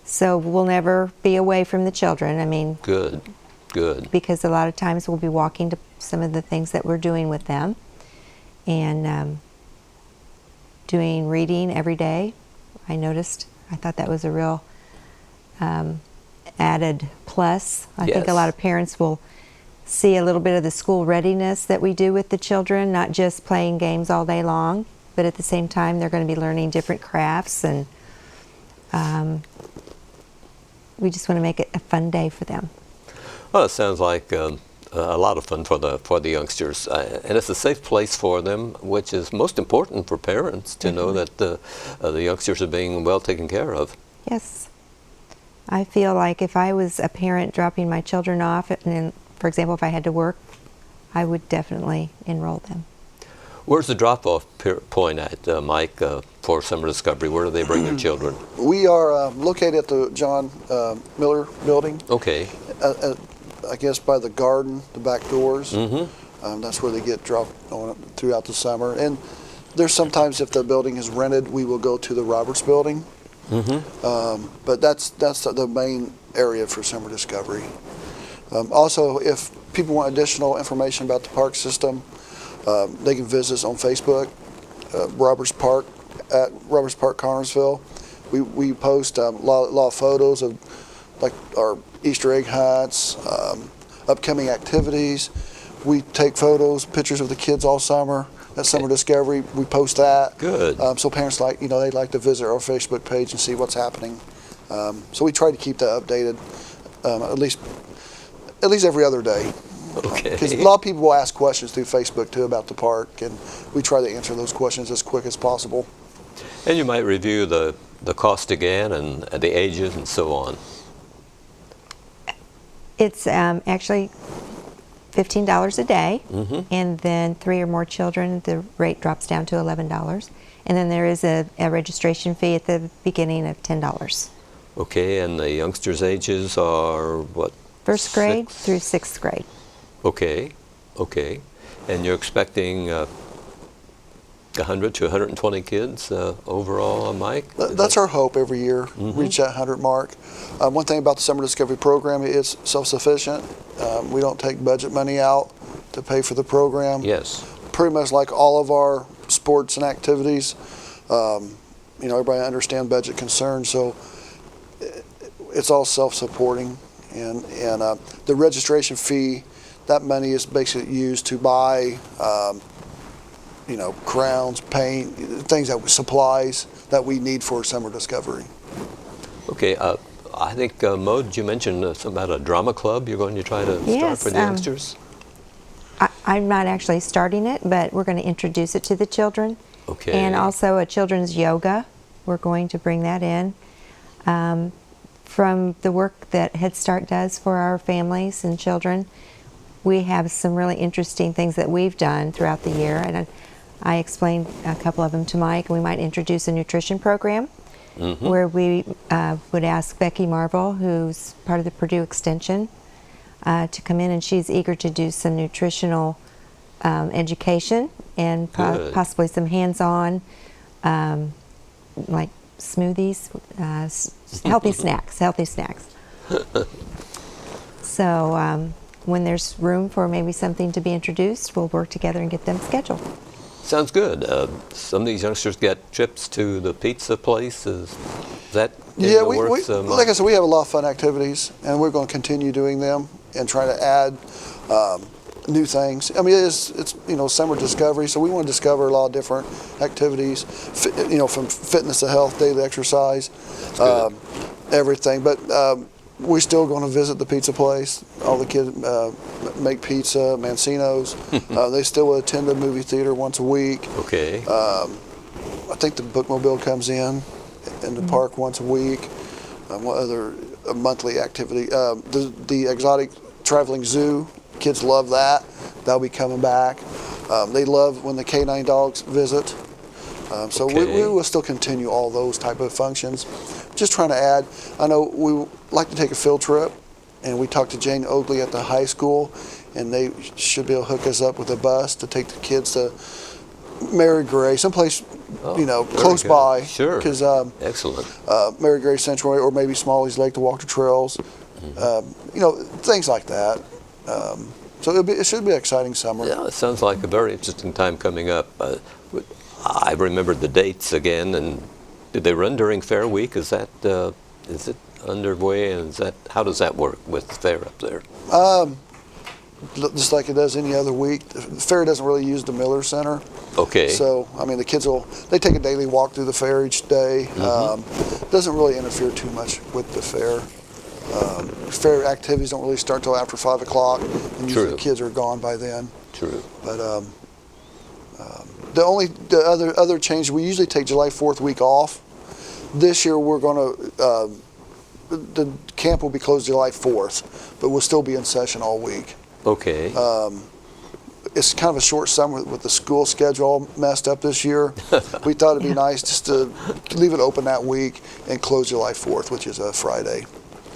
So we'll never be away from the children. I mean, Good. Good. because a lot of times we'll be walking to some of the things that we're doing with them, and doing reading every day. I thought that was a real added plus. I think a Yes. lot of parents will see a little bit of the school readiness that we do with the children, not just playing games all day long, but at the same time they're going to be learning different crafts, and we just want to make it a fun day for them. Well, it sounds like a lot of fun for the youngsters, and it's a safe place for them, which is most important for parents to know that the youngsters are being well taken care of. Yes. I feel like if I was a parent dropping my children off, and then, for example, if I had to work, I would definitely enroll them. Where's the drop-off point at, Mike, for summer discovery? Where do they bring their children? We are located at the John Miller building. Okay. I guess by the garden, the back doors. Mm-hmm. That's where they get dropped on throughout the summer. And there's sometimes, if the building is rented, we will go to the Roberts building. Mm-hmm. But that's the main area for summer discovery. Also, if people want additional information about the park system, they can visit us on Facebook, Roberts Park, at Roberts Park Connersville. We post a lot of photos of like our Easter egg hunts, upcoming activities. We take photos, pictures of the kids all summer. That summer discovery, we post that. Good. So parents they like to visit our Facebook page and see what's happening. So we try to keep that updated at least every other day. Okay. Because a lot of people will ask questions through Facebook too about the park, and we try to answer those questions as quick as possible. And you might review the cost again and the ages and so on. It's actually $15 a day, and then 3 or more children, the rate drops down to $11. And then there is a registration fee at the beginning of $10. Okay, and the youngsters' ages are what? First grade 6? through 6th grade. Okay, okay. And you're expecting 100 to 120 kids overall, Mike? That's our hope every year, reach that 100 mark. One thing about the Summer Discovery Program, it's self-sufficient. We don't take budget money out to pay for the program. Yes. Pretty much like all of our sports and activities, everybody understands budget concerns, so it's all self-supporting. And the registration fee, that money is basically used to buy crowns, paint, things supplies that we need for summer discovery. Okay, I think, Mo, did you mention something about a drama club you're going to try to start for the youngsters? I'm not actually starting it, but we're going to introduce it to the children. Okay. And also a children's yoga. We're going to bring that in. From the work that Head Start does for our families and children, we have some really interesting things that we've done throughout the year. And I explained a couple of them to Mike. We might introduce a nutrition program where we would ask Becky Marvel, who's part of the Purdue Extension, to come in, and she's eager to do some nutritional education and possibly some hands-on, like smoothies, healthy snacks. So when there's room for maybe something to be introduced, we'll work together and get them scheduled. Sounds good. Some of these youngsters get trips to the pizza place. Is that in the works? Like I said, we have a lot of fun activities, and we're going to continue doing them and try to add new things. I mean, it's summer discovery, so we want to discover a lot of different activities, from fitness to health, daily exercise, everything. But we're still going to visit the pizza place. All the kids make pizza, Mancino's. They still will attend the movie theater once a week. Okay. I think the bookmobile comes in the park once a week. What other monthly activity? The exotic traveling zoo. Kids love that. That'll be coming back. They love when the canine dogs visit. So we will still continue all those type of functions. Just trying to add, I know we like to take a field trip, and we talked to Jane Oakley at the high school, and they should be able to hook us up with a bus to take the kids to Mary Gray, someplace close by. Sure. Because excellent. Mary Gray Central, or maybe Smalley's Lake to walk the trails. Things like that. So it should be an exciting summer. Yeah, it sounds like a very interesting time coming up. I remembered the dates again, and did they run during Fair Week? Is it underway, and how does that work with the fair up there? Just like it does any other week. The fair doesn't really use the Miller Center. Okay. So, I mean, the kids they take a daily walk through the fair each day. Doesn't really interfere too much with the fair. Fair activities don't really start till after 5 o'clock, and usually the kids are gone by then. True. But the other change, we usually take July 4th week off. This year we're going to the camp will be closed July 4th, but we'll still be in session all week. Okay. It's kind of a short summer with the school schedule all messed up this year. We thought it'd be nice just to leave it open that week and close July 4th, which is a Friday.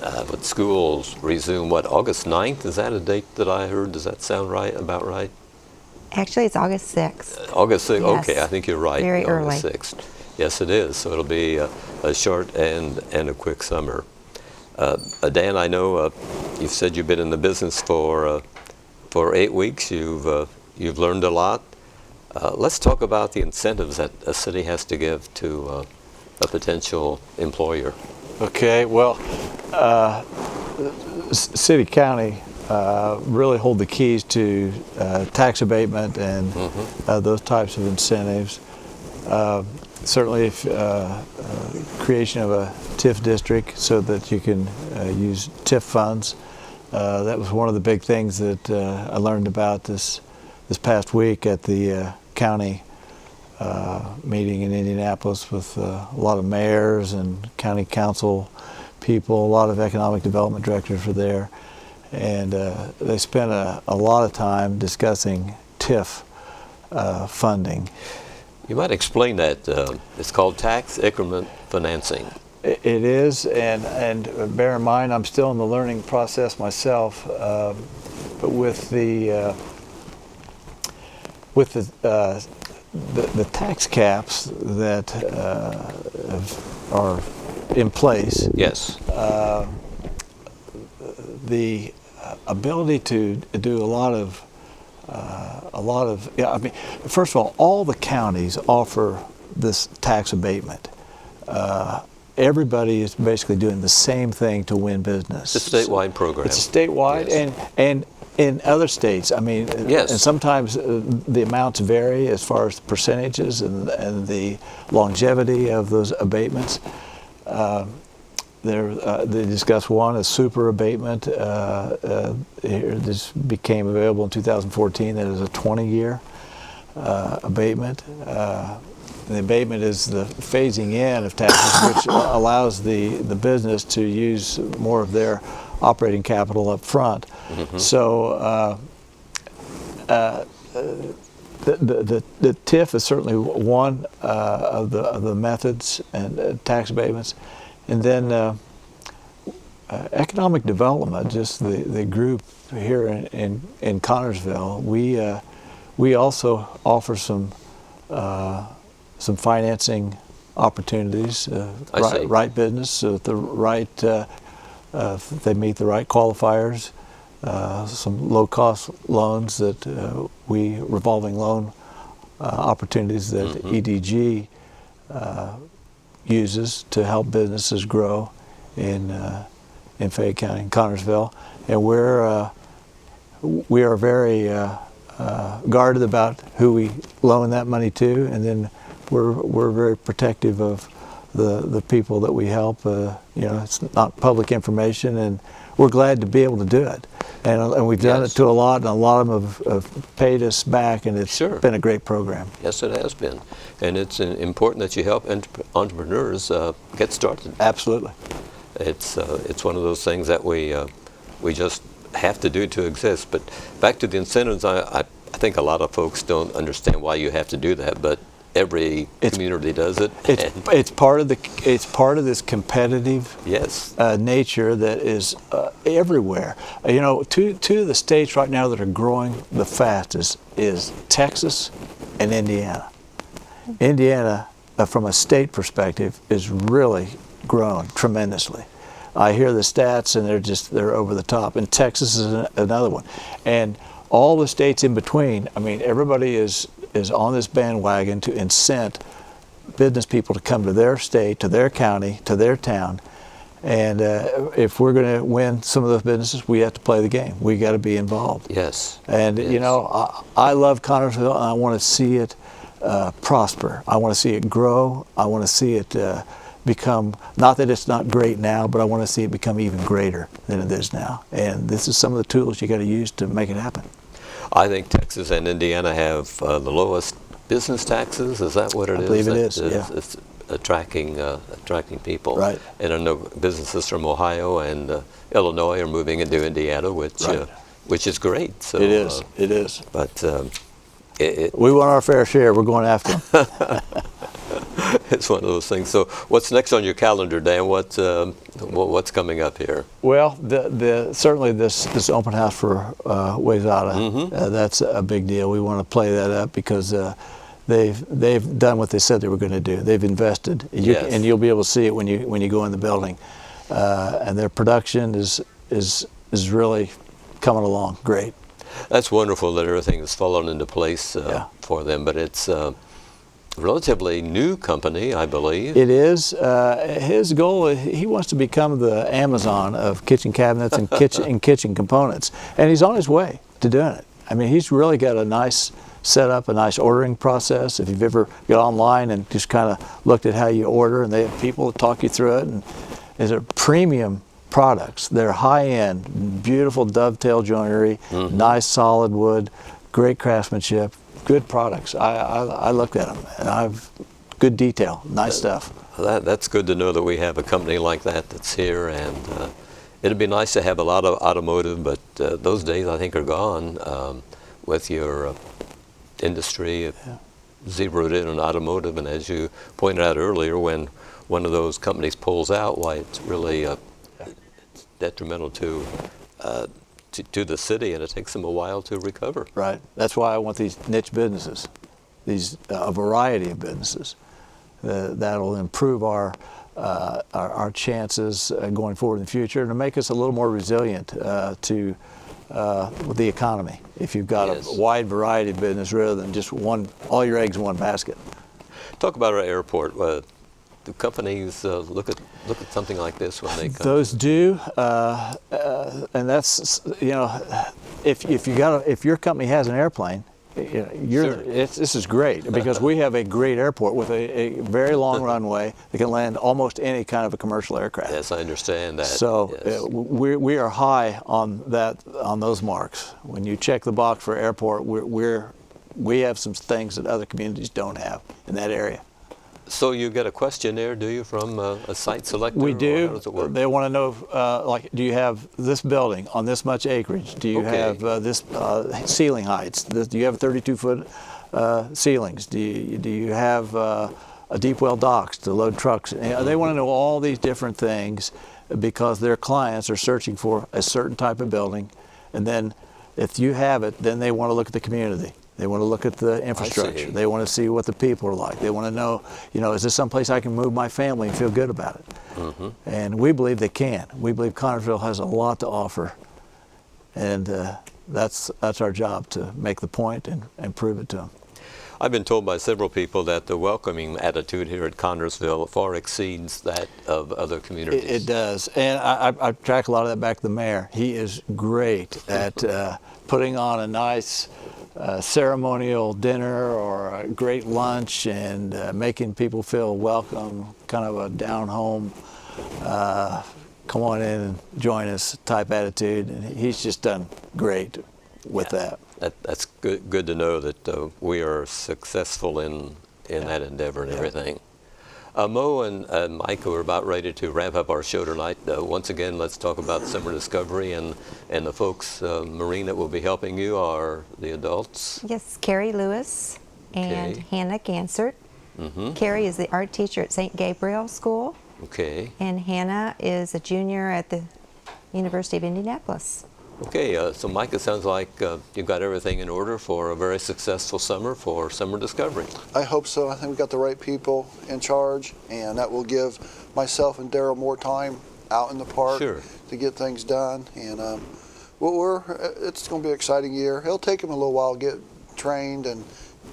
But schools resume, what, August 9th? Is that a date that I heard? Does that sound right, about right? Actually, it's August 6th. August 6th, Yes. okay, I think you're right. Very August early. 6th. Yes, it is. So it'll be a short and a quick summer. Dan, I know you've said you've been in the business for 8 weeks. You've learned a lot. Let's talk about the incentives that a city has to give to a potential employer. Okay, well, city, county really hold the keys to tax abatement and those types of incentives. Certainly, if, creation of a TIF district so that you can use TIF funds. That was one of the big things that I learned about this past week at the county meeting in Indianapolis with a lot of mayors and county council people. A lot of economic development directors were there, and they spent a lot of time discussing TIF funding. You might explain that. It's called tax increment financing. It is, and bear in mind, I'm still in the learning process myself. But with the tax caps that are in place, Yes. the ability to do a lot of I mean, first of all the counties offer this tax abatement. Everybody is basically doing the same thing to win business. It's a statewide program. It's a statewide, Yes. and in other states, I mean, Yes. and sometimes the amounts vary as far as the percentages and the longevity of those abatements. They discussed one, a super abatement. This became available in 2014. That is a 20-year abatement. The abatement is the phasing in of taxes, which allows the business to use more of their operating capital up front. So the TIF is certainly one of the methods and tax abatements. And then economic development, just the group here in Connersville, we also offer some financing opportunities, right business, so the right, if they meet the right qualifiers, some low-cost loans that revolving loan opportunities that EDG uses to help businesses grow in Fayette County, in Connersville, and we are very guarded about who we loan that money to, and then we're very protective of the people that we help. You know, it's not public information, and we're glad to be able to do it. And we've done it to a lot, and a lot of them have paid us back, and it's been a great program. Yes, it has been. And it's important that you help entrepreneurs get started. Absolutely. It's one of those things that we just have to do to exist. But back to the incentives, I think a lot of folks don't understand why you have to do that, but every community does it. It's part of this competitive nature that is everywhere. You know, two of the states right now that are growing the fastest is Texas and Indiana. Indiana, from a state perspective, is really grown tremendously. I hear the stats and they're over the top. And Texas is another one. And all the states in between, I mean, everybody is on this bandwagon to incent business people to come to their state, to their county, to their town. And if we're going to win some of those businesses, we have to play the game. We got to be involved. Yes. And you know, I love Connersville, and I want to see it prosper. I want to see it grow. I want to see it become, not that it's not great now, but I want to see it become even greater than it is now. And this is some of the tools you got to use to make it happen. I think Texas and Indiana have the lowest business taxes. Is that what it is? I believe it is, It's attracting people. Right. And I know businesses from Ohio and Illinois are moving into Indiana, which is great. So, It is. It is. But We want our fair share. We're going after them. it's one of those things. So, what's next on your calendar, Dan? What's coming up here? Well, certainly this open house for Wayzata, that's a big deal. We want to play that up because they've done what they said they were going to do. They've invested, and you'll be able to see it when you go in the building. And their production is really coming along great. That's wonderful that everything has fallen into place for them. But it's a relatively new company, I believe. It is. His goal, he wants to become the Amazon of kitchen cabinets and kitchen components. And he's on his way to doing it. I mean, he's really got a nice setup, a nice ordering process. If you've ever got online and just kind of looked at how you order, and they have people that talk you through it, and they're premium products. They're high-end, beautiful dovetail joinery, nice solid wood, great craftsmanship, good products. I looked at them, and I've good detail, nice stuff. That's good to know that we have a company like that's here, and it'd be nice to have a lot of automotive, but those days I think are gone with your industry zeroed in on automotive. And as you pointed out earlier, when one of those companies pulls out, why it's really detrimental to the city, and it takes them a while to recover. Right. That's why I want these niche businesses, a variety of businesses. That'll improve our chances going forward in the future, and to make us a little more resilient to the economy. If you've got a wide variety of business rather than just all your eggs in one basket. Talk about our airport. Do companies look at something like this when they come? Those do, and that's if your company has an airplane, this is great because we have a great airport with a very long runway that can land almost any kind of a commercial aircraft. Yes, I understand that. So we are high on those marks. When you check the box for airport, we have some things that other communities don't have in that area. So you get a questionnaire, do you, from a site selector? We do. How does it work? They want to know, do you have this building on this much acreage? Do you have this ceiling heights? Do you have 32-foot ceilings? Do you have a deep well docks to load trucks? They want to know all these different things because their clients are searching for a certain type of building. And then if you have it, then they want to look at the community. They want to look at the infrastructure. They want to see what the people are like. They want to know, is this someplace I can move my family and feel good about it? And we believe they can. We believe Connersville has a lot to offer. And that's our job, to make the point and prove it to them. I've been told by several people that the welcoming attitude here at Connersville far exceeds that of other communities. It does. And I track a lot of that back to the mayor. He is great at putting on a nice ceremonial dinner or a great lunch and making people feel welcome, kind of a down-home, come on in and join us type attitude. And he's just done great with that. That's good to know that we are successful in that endeavor and everything. Mo and Mike are about ready to wrap up our show tonight. Once again, let's talk about Summer Discovery, and the folks, Maureen, that will be helping you are the adults. Yes, Carrie Lewis and Hannah Gansert. Carrie is the art teacher at St. Gabriel School. Okay. And Hannah is a junior at the University of Indianapolis. Okay, so Mike, it sounds like you've got everything in order for a very successful summer for Summer Discovery. I hope so. I think we've got the right people in charge, and that will give myself and Daryl more time out in the park to get things done. And it's going to be an exciting year. It'll take them a little while to get trained and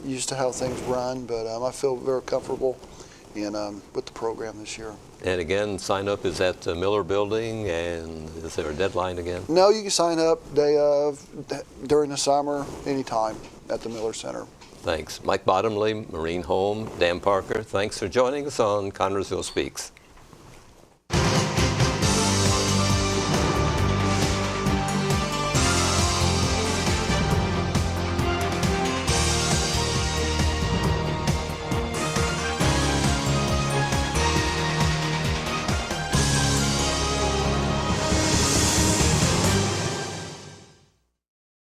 used to how things run, but I feel very comfortable with the program this year. And again, sign up is at the Miller Building, and is there a deadline again? No, you can sign up day of, during the summer, anytime at the Miller Center. Thanks. Mike Bottomley, Maureen Holm, Dan Parker, thanks for joining us on Connersville Speaks.